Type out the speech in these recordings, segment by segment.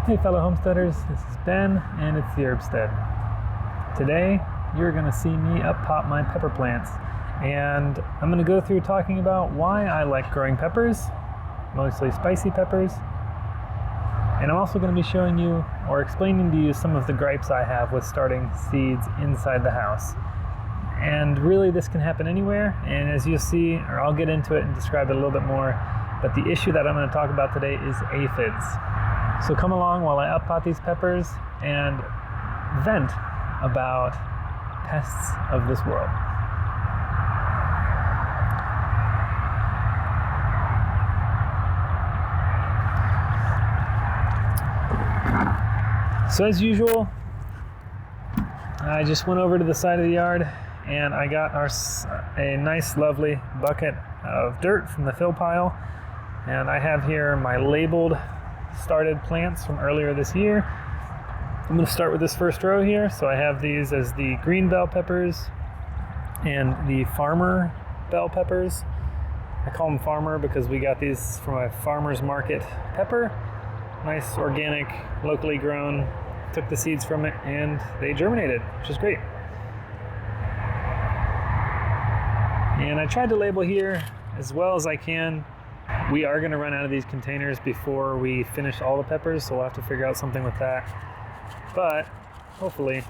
Hey fellow homesteaders, this is Ben and it's the Urbstead. Today you're going to see me up pot my pepper plants, and I'm going to go through talking about why I like growing peppers, mostly spicy peppers, and I'm also going to be showing you or explaining to you some of the gripes I have with starting seeds inside the house. And really this can happen anywhere, and as you'll see, or I'll get into it and describe it a little bit more, but the issue that I'm going to talk about today is aphids. So come along while I up pot these peppers and vent about pests of this world. So as usual, I just went over to the side of the yard and I got a nice lovely bucket of dirt from the fill pile, and I have here my labeled started plants from earlier this year. I'm going to start with this first row here. So I have these as the green bell peppers and the farmer bell peppers. I call them farmer because we got these from a farmer's market pepper. Nice, organic, locally grown. Took the seeds from it and they germinated, which is great. And I tried to label here as well as I can. We are going to run out of these containers before we finish all the peppers, so we'll have to figure out something with that. But hopefully,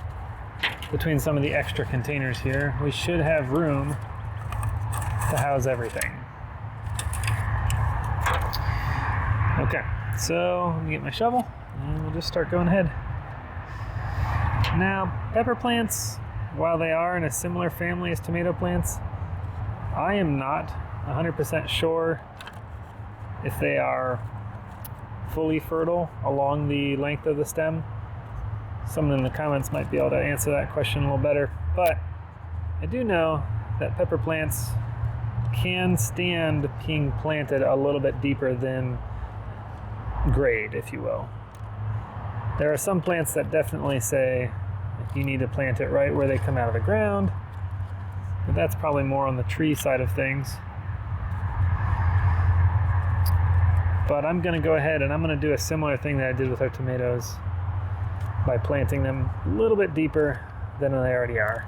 between some of the extra containers here, we should have room to house everything. Okay, so let me get my shovel and we'll just start going ahead. Now, pepper plants, while they are in a similar family as tomato plants, I am not 100% sure if they are fully fertile along the length of the stem. Someone in the comments might be able to answer that question a little better, but I do know that pepper plants can stand being planted a little bit deeper than grade, if you will. There are some plants that definitely say you need to plant it right where they come out of the ground, but that's probably more on the tree side of things. But I'm going to go ahead and I'm going to do a similar thing that I did with our tomatoes by planting them a little bit deeper than they already are.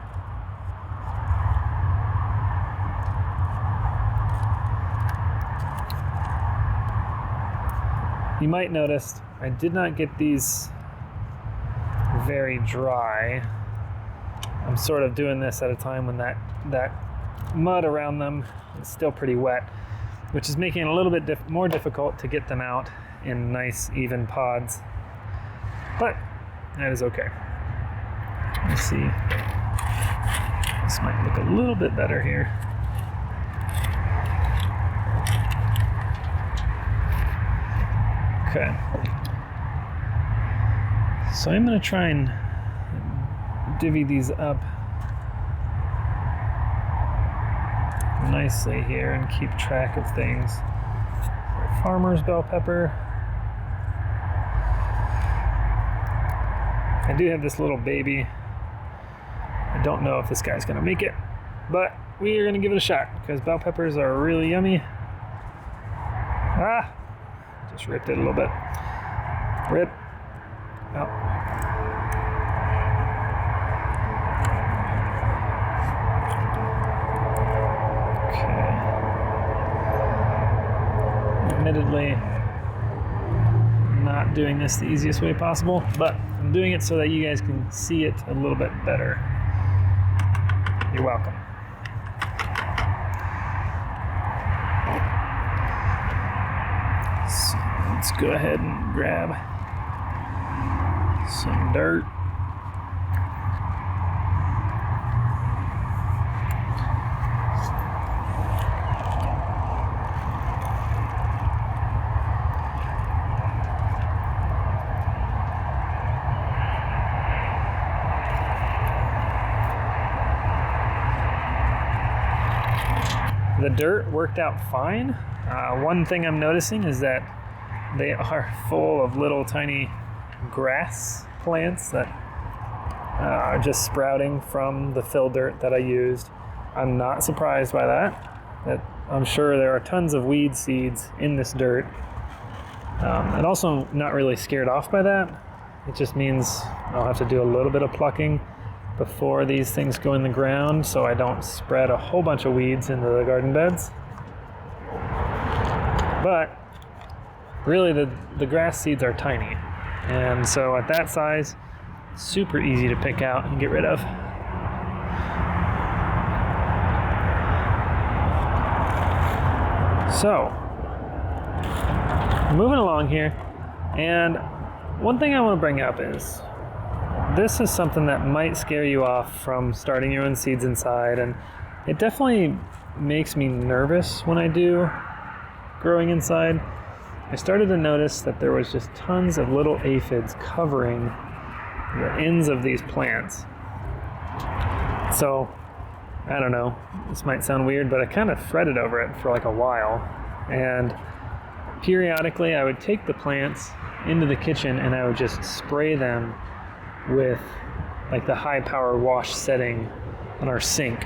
You might notice I did not get these very dry. I'm sort of doing this at a time when that mud around them is still pretty wet, which is making it a little bit more difficult to get them out in nice, even pods. But that is okay. Let's see. This might look a little bit better here. Okay. So I'm going to try and divvy these up nicely here and keep track of things. Farmer's bell pepper. I do have this little baby. I don't know if this guy's gonna make it, but we are gonna give it a shot because bell peppers are really yummy. Just ripped it a little bit. Rip. Oh. Admittedly, not doing this the easiest way possible, but I'm doing it so that you guys can see it a little bit better. You're welcome. So let's go ahead and grab some dirt. The dirt worked out fine. One thing I'm noticing is that they are full of little tiny grass plants that are just sprouting from the fill dirt that I used. I'm not surprised by that. I'm sure there are tons of weed seeds in this dirt. I'm also not really scared off by that. It just means I'll have to do a little bit of plucking before these things go in the ground so I don't spread a whole bunch of weeds into the garden beds. But really the grass seeds are tiny, and so at that size, super easy to pick out and get rid of. So, moving along here, and one thing I want to bring up is this is something that might scare you off from starting your own seeds inside, and it definitely makes me nervous when I do growing inside. I started to notice that there was just tons of little aphids covering the ends of these plants. So, I don't know, this might sound weird, but I kind of fretted over it for like a while. And periodically I would take the plants into the kitchen and I would just spray them with like the high power wash setting on our sink.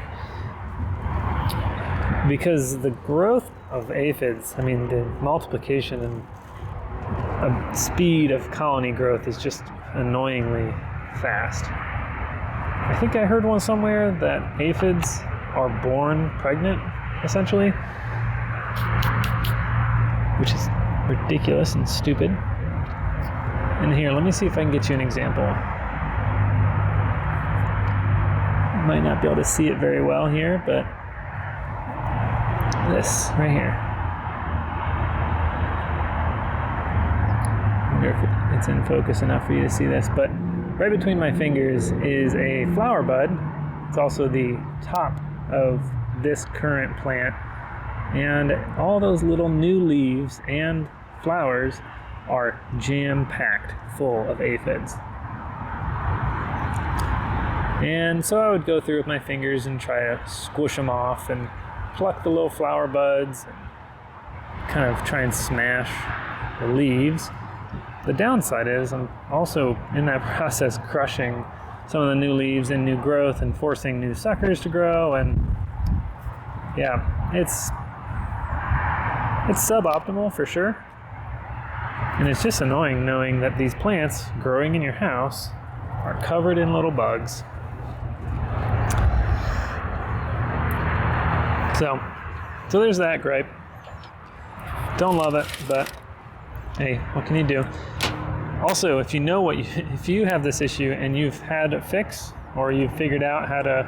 Because the growth of aphids, I mean the multiplication and speed of colony growth is just annoyingly fast. I think I heard one somewhere that aphids are born pregnant, essentially, which is ridiculous and stupid. And here, let me see if I can get you an example. You might not be able to see it very well here, but this right here. I wonder if it's in focus enough for you to see this, but right between my fingers is a flower bud. It's also the top of this current plant, and all those little new leaves and flowers are jam-packed full of aphids. And so I would go through with my fingers and try to squish them off and pluck the little flower buds and kind of try and smash the leaves. The downside is I'm also in that process crushing some of the new leaves and new growth and forcing new suckers to grow, and yeah, it's suboptimal for sure. And it's just annoying knowing that these plants growing in your house are covered in little bugs. So there's that gripe. Don't love it, but hey, what can you do? Also, if you have this issue and you've had a fix or you've figured out how to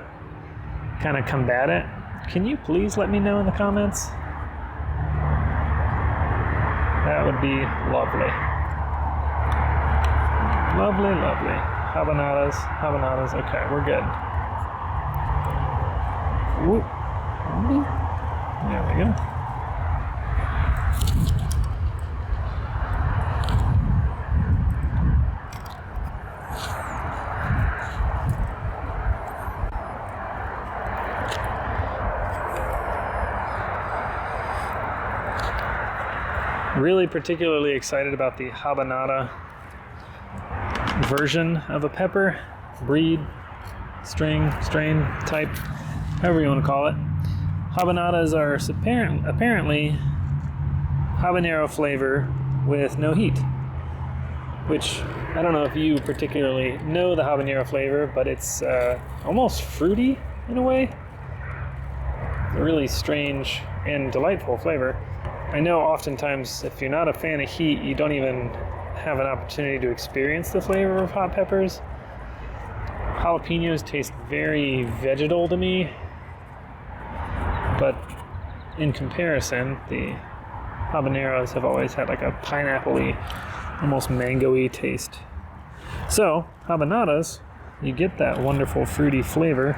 kind of combat it, can you please let me know in the comments? That would be lovely. Lovely, lovely. Habanadas. Okay, we're good. Whoop. There we go. Really particularly excited about the habanada version of a pepper, breed, strain, type, however you want to call it. Habanadas are apparently habanero flavor with no heat, which I don't know if you particularly know the habanero flavor, but it's almost fruity in a way. A really strange and delightful flavor. I know oftentimes if you're not a fan of heat, you don't even have an opportunity to experience the flavor of hot peppers. Jalapenos taste very vegetal to me, but in comparison, the habaneros have always had like a pineapple-y, almost mango-y taste. So, habanadas, you get that wonderful fruity flavor,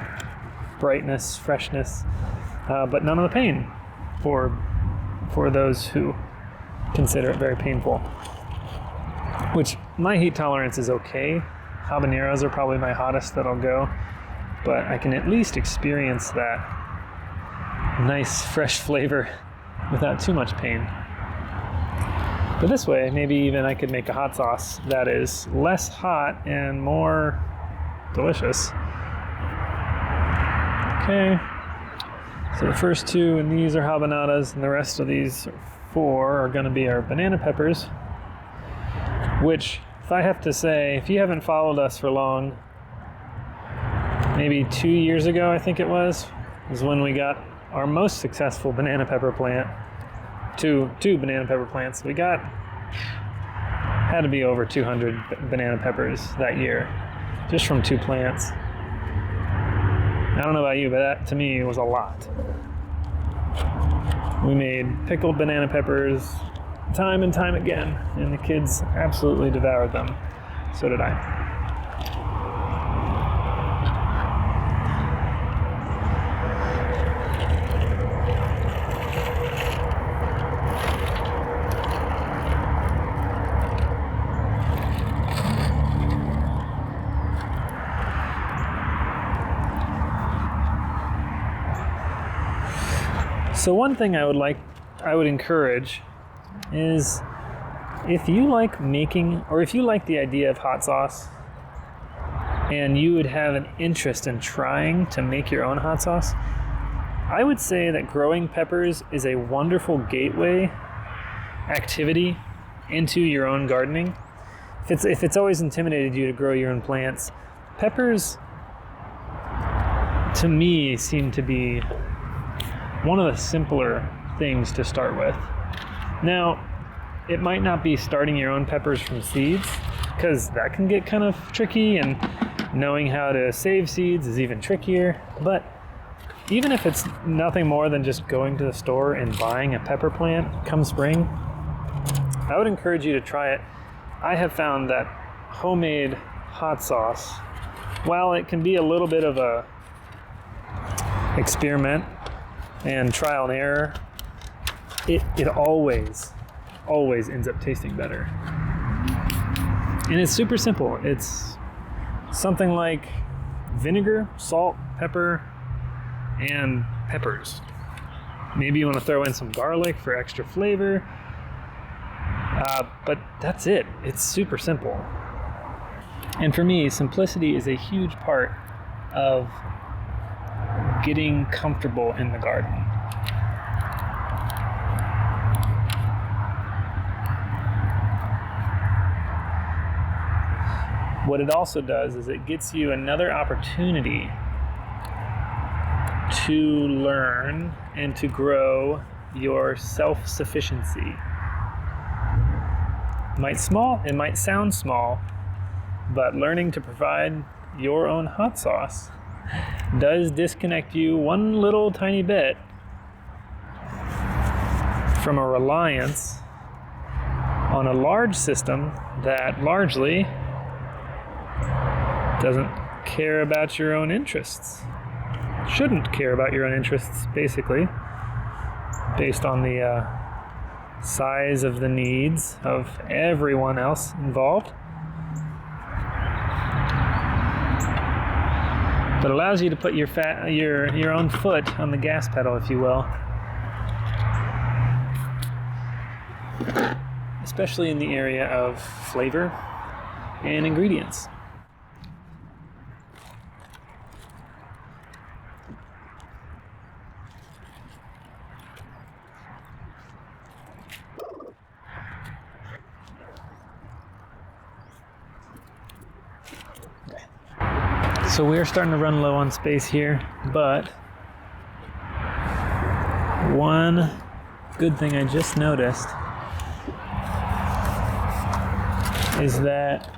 brightness, freshness, but none of the pain for those who consider it very painful. Which, my heat tolerance is okay. Habaneros are probably my hottest that I'll go, but I can at least experience that nice fresh flavor without too much pain. But this way, maybe even I could make a hot sauce that is less hot and more delicious. Okay, so the first two, and these are habanadas, and the rest of these four are going to be our banana peppers. which, if I have to say, if you haven't followed us for long, maybe 2 years ago, I think it was when we got our most successful banana pepper plant. Two banana pepper plants. We had to be over 200 banana peppers that year, just from 2 plants. I don't know about you, but that to me was a lot. We made pickled banana peppers time and time again, and the kids absolutely devoured them. So did I. So one thing I would encourage is, if you like making, or if you like the idea of hot sauce and you would have an interest in trying to make your own hot sauce, I would say that growing peppers is a wonderful gateway activity into your own gardening. If it's always intimidated you to grow your own plants, peppers to me seem to be one of the simpler things to start with. Now, it might not be starting your own peppers from seeds, because that can get kind of tricky, and knowing how to save seeds is even trickier. But even if it's nothing more than just going to the store and buying a pepper plant come spring, I would encourage you to try it. I have found that homemade hot sauce, while it can be a little bit of a experiment and trial and error, it always ends up tasting better. And it's super simple. It's something like vinegar, salt, pepper, and peppers. Maybe you want to throw in some garlic for extra flavor, but that's it. It's super simple. And for me, simplicity is a huge part of getting comfortable in the garden. What it also does is it gets you another opportunity to learn and to grow your self-sufficiency. It might sound small, but learning to provide your own hot sauce does disconnect you one little tiny bit from a reliance on a large system that largely doesn't care about your own interests. Shouldn't care about your own interests, basically, based on the size of the needs of everyone else involved. But allows you to put your own foot on the gas pedal, if you will. Especially in the area of flavor and ingredients. So we're starting to run low on space here, but one good thing I just noticed is that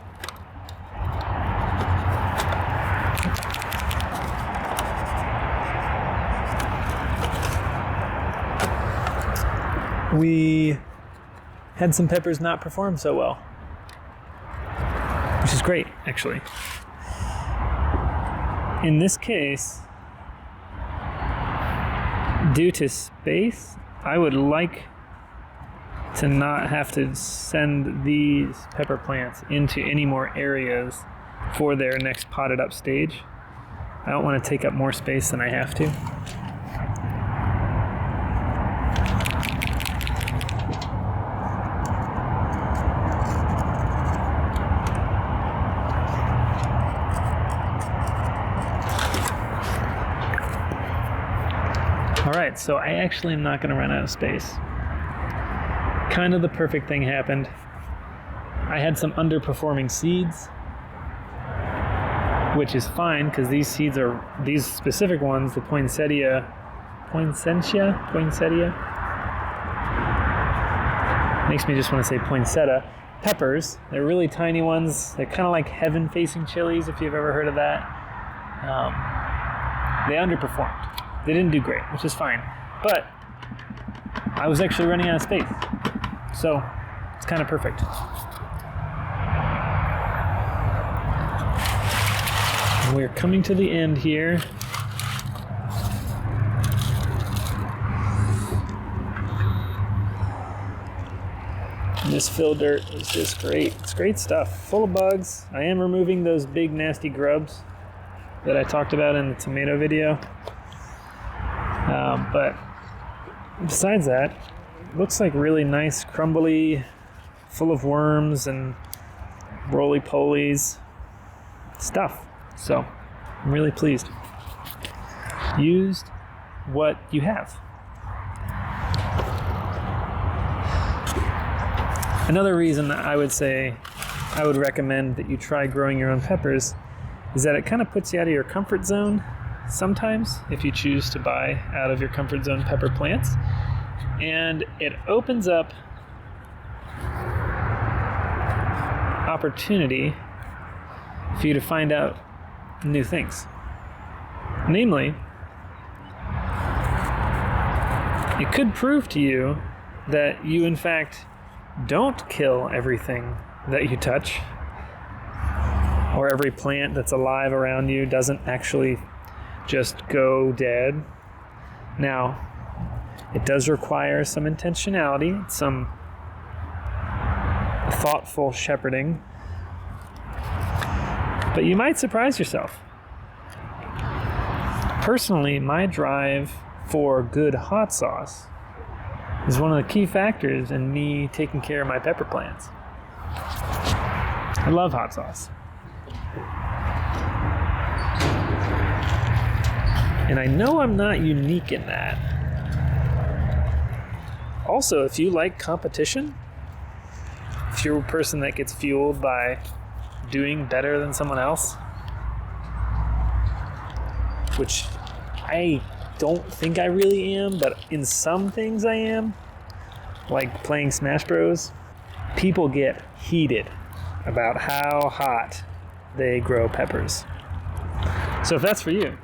we had some peppers not perform so well, which is great, actually. In this case, due to space, I would like to not have to send these pepper plants into any more areas for their next potted up stage. I don't want to take up more space than I have to. Alright, so I actually am not going to run out of space. Kind of the perfect thing happened. I had some underperforming seeds, which is fine because these seeds are, these specific ones, the poinsettia, makes me just want to say poinsettia, peppers. They're really tiny ones. They're kind of like heaven-facing chilies, if you've ever heard of that. They underperformed. They didn't do great, which is fine. But I was actually running out of space. So it's kind of perfect. We're coming to the end here. This fill dirt is just great. It's great stuff. Full of bugs. I am removing those big nasty grubs that I talked about in the tomato video. But besides that, it looks like really nice, crumbly, full of worms and roly-polies stuff. So I'm really pleased. Used what you have. Another reason I would say I would recommend that you try growing your own peppers is that it kind of puts you out of your comfort zone sometimes if you choose to buy out of your comfort zone pepper plants. And it opens up opportunity for you to find out new things. Namely, it could prove to you that you in fact don't kill everything that you touch, or every plant that's alive around you doesn't actually just go dead. Now, it does require some intentionality, some thoughtful shepherding, but you might surprise yourself. Personally, my drive for good hot sauce is one of the key factors in me taking care of my pepper plants. I love hot sauce. And I know I'm not unique in that. Also, if you like competition, if you're a person that gets fueled by doing better than someone else, which I don't think I really am, but in some things I am, like playing Smash Bros, people get heated about how hot they grow peppers. So if that's for you,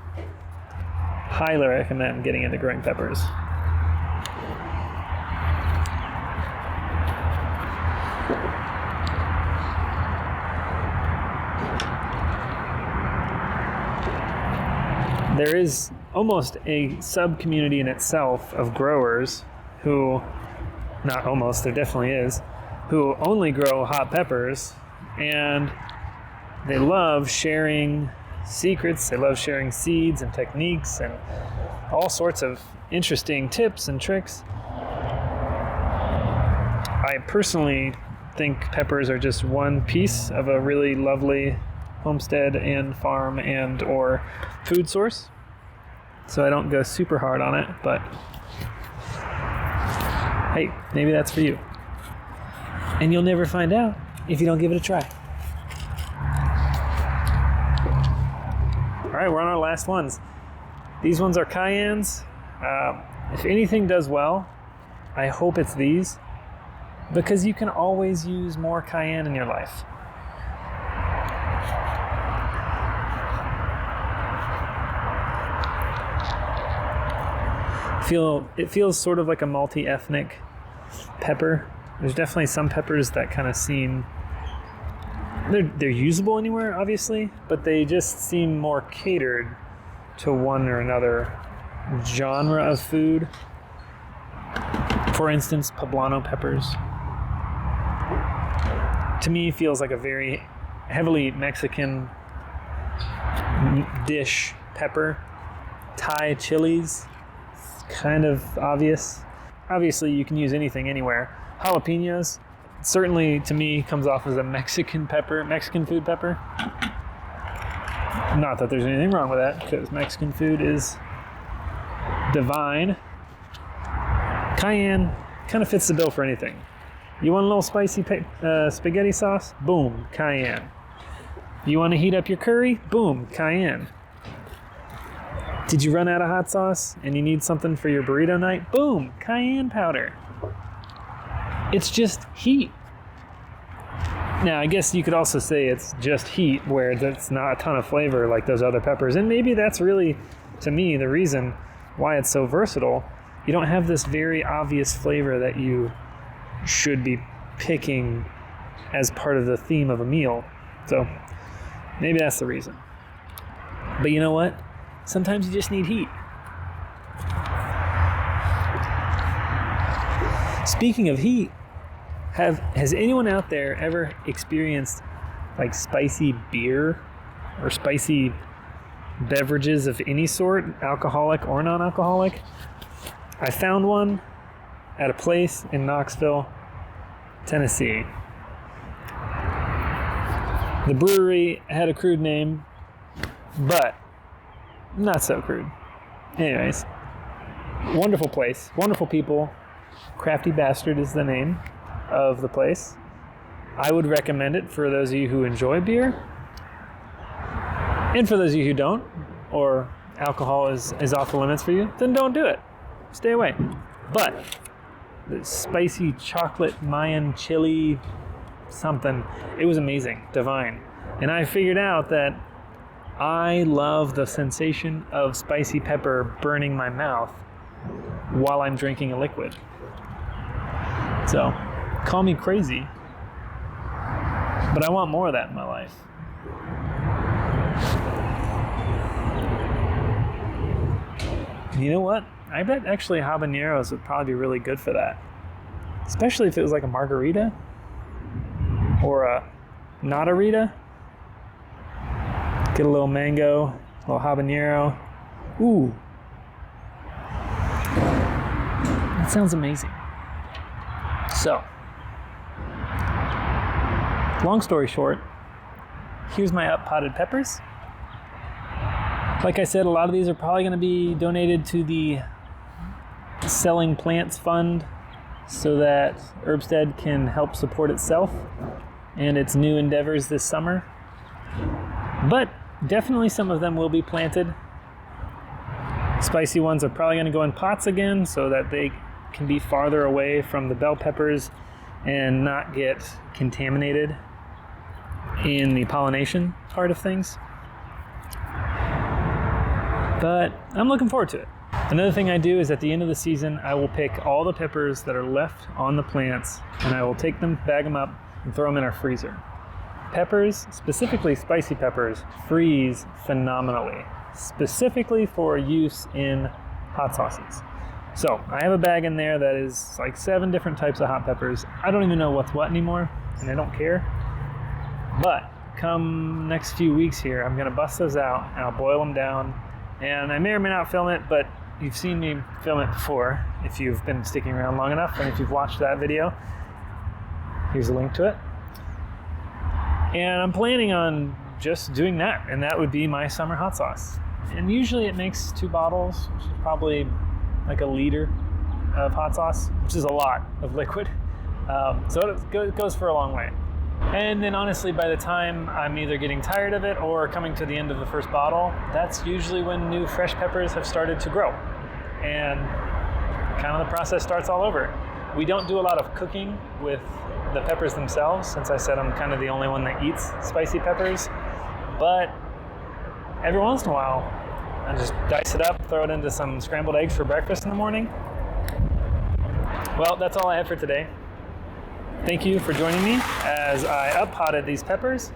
highly recommend getting into growing peppers. There is almost a sub-community in itself of growers who, not almost, there definitely is, who only grow hot peppers, and they love sharing secrets, they love sharing seeds and techniques and all sorts of interesting tips and tricks. I personally think peppers are just one piece of a really lovely homestead and farm and or food source, so I don't go super hard on it, but hey, maybe that's for you. And you'll never find out if you don't give it a try. All right, we're on our last ones. These ones are cayennes. If anything does well, I hope it's these, because you can always use more cayenne in your life. It feels sort of like a multi-ethnic pepper. There's definitely some peppers that kind of seem, they're usable anywhere, obviously, but they just seem more catered to one or another genre of food. For instance, poblano peppers, to me, feels like a very heavily Mexican dish pepper. Thai chilies, kind of obvious. Obviously, you can use anything anywhere. Jalapenos, certainly to me, comes off as a Mexican pepper, Mexican food pepper. Not that there's anything wrong with that, because Mexican food is divine. Cayenne kind of fits the bill for anything. You want a little spicy spaghetti sauce? Boom, cayenne. You want to heat up your curry? Boom, cayenne. Did you run out of hot sauce and you need something for your burrito night? Boom, cayenne powder. It's just heat. Now, I guess you could also say it's just heat, where it's not a ton of flavor like those other peppers. And maybe that's really, to me, the reason why it's so versatile. You don't have this very obvious flavor that you should be picking as part of the theme of a meal. So maybe that's the reason. But you know what? Sometimes you just need heat. Speaking of heat, has anyone out there ever experienced like spicy beer or spicy beverages of any sort, alcoholic or non-alcoholic? I found one at a place in Knoxville, Tennessee. The brewery had a crude name, but not so crude. Anyways, wonderful place, wonderful people. Crafty Bastard is the name of the place. I would recommend it for those of you who enjoy beer. And for those of you who don't, or alcohol is off the limits for you, then don't do it. Stay away. But the spicy chocolate Mayan chili something, it was amazing, divine. And I figured out that I love the sensation of spicy pepper burning my mouth while I'm drinking a liquid. So, call me crazy, but I want more of that in my life. You know what? I bet actually habaneros would probably be really good for that. Especially if it was like a margarita or a not-a-rita. Get a little mango, a little habanero. Ooh. That sounds amazing. So, long story short, here's my up-potted peppers. Like I said, a lot of these are probably going to be donated to the Selling Plants Fund so that Urbstead can help support itself and its new endeavors this summer. But definitely some of them will be planted. Spicy ones are probably going to go in pots again so that they can be farther away from the bell peppers and not get contaminated in the pollination part of things. But I'm looking forward to it. Another thing I do is at the end of the season, I will pick all the peppers that are left on the plants and I will take them, bag them up, and throw them in our freezer. Peppers, specifically spicy peppers, freeze phenomenally, specifically for use in hot sauces. So I have a bag in there that is like 7 different types of hot peppers. I don't even know what's what anymore, and I don't care. But come next few weeks here, I'm gonna bust those out and I'll boil them down. And I may or may not film it, but you've seen me film it before if you've been sticking around long enough, and if you've watched that video, here's a link to it. And I'm planning on just doing that, and that would be my summer hot sauce. And usually it makes 2 bottles, which is probably like a liter of hot sauce, which is a lot of liquid. So it goes for a long way. And then honestly, by the time I'm either getting tired of it or coming to the end of the first bottle, that's usually when new fresh peppers have started to grow. And kind of the process starts all over. We don't do a lot of cooking with the peppers themselves, since I said I'm kind of the only one that eats spicy peppers. But every once in a while, I just dice it up, throw it into some scrambled eggs for breakfast in the morning. Well, that's all I have for today. Thank you for joining me as I up-potted these peppers.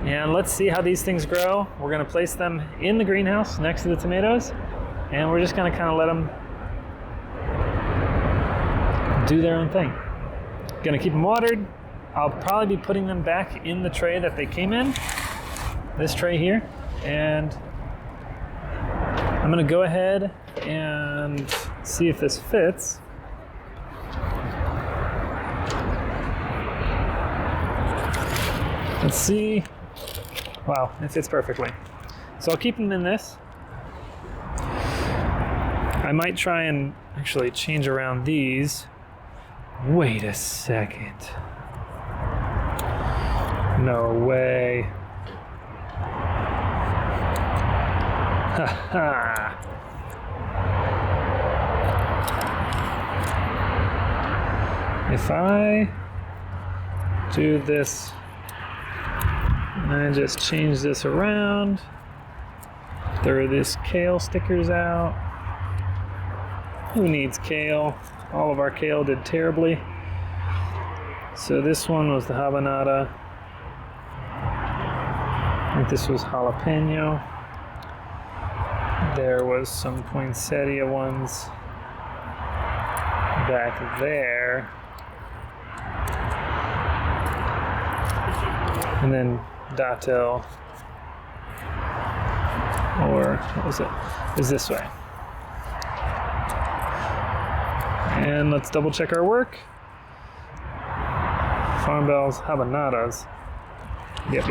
And let's see how these things grow. We're going to place them in the greenhouse next to the tomatoes. And we're just going to kind of let them do their own thing. Going to keep them watered. I'll probably be putting them back in the tray that they came in. This tray here. And I'm going to go ahead and see if this fits. Let's see. Wow, it fits perfectly. So I'll keep them in this. I might try and actually change around these Wait a second. No way. Ha ha. If I do this and I just change this around, throw this kale stickers out. Who needs kale? All of our kale did terribly. So this one was the habanada. I think this was jalapeno. There was some poinsettia ones back there. And then datil, or what was it? Is this way. And let's double check our work. Farm bells, habanadas. Yep.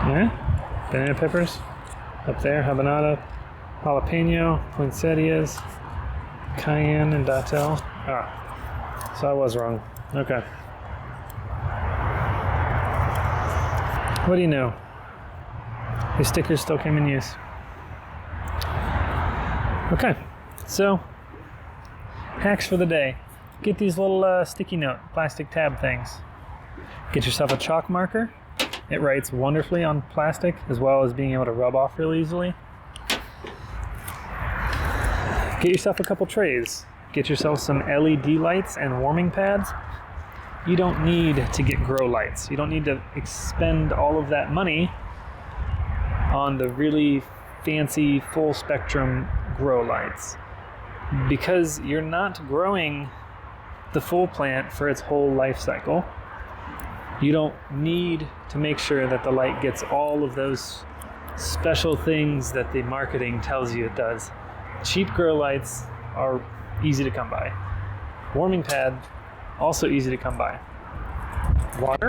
Yeah, banana peppers up there, habanada, jalapeno, poinsettias, cayenne, and datil. Ah, so I was wrong. Okay. What do you know? These stickers still came in use. Okay, so hacks for the day. Get these little sticky note plastic tab things. Get yourself a chalk marker. It writes wonderfully on plastic, as well as being able to rub off really easily. Get yourself a couple trays. Get yourself some LED lights and warming pads. You don't need to get grow lights. You don't need to expend all of that money on the really fancy full spectrum grow lights, because you're not growing the full plant for its whole life cycle. You don't need to make sure that the light gets all of those special things that the marketing tells you it does. Cheap grow lights are easy to come by. Warming pad, also easy to come by. Water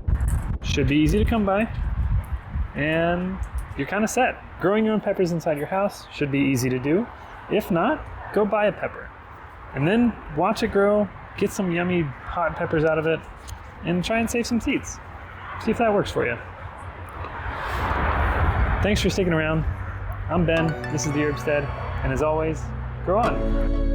should be easy to come by. And you're kind of set. Growing your own peppers inside your house should be easy to do. If not, go buy a pepper. And then watch it grow, get some yummy hot peppers out of it, and try and save some seeds. See if that works for you. Thanks for sticking around. I'm Ben, this is the Urbstead, and as always, grow on.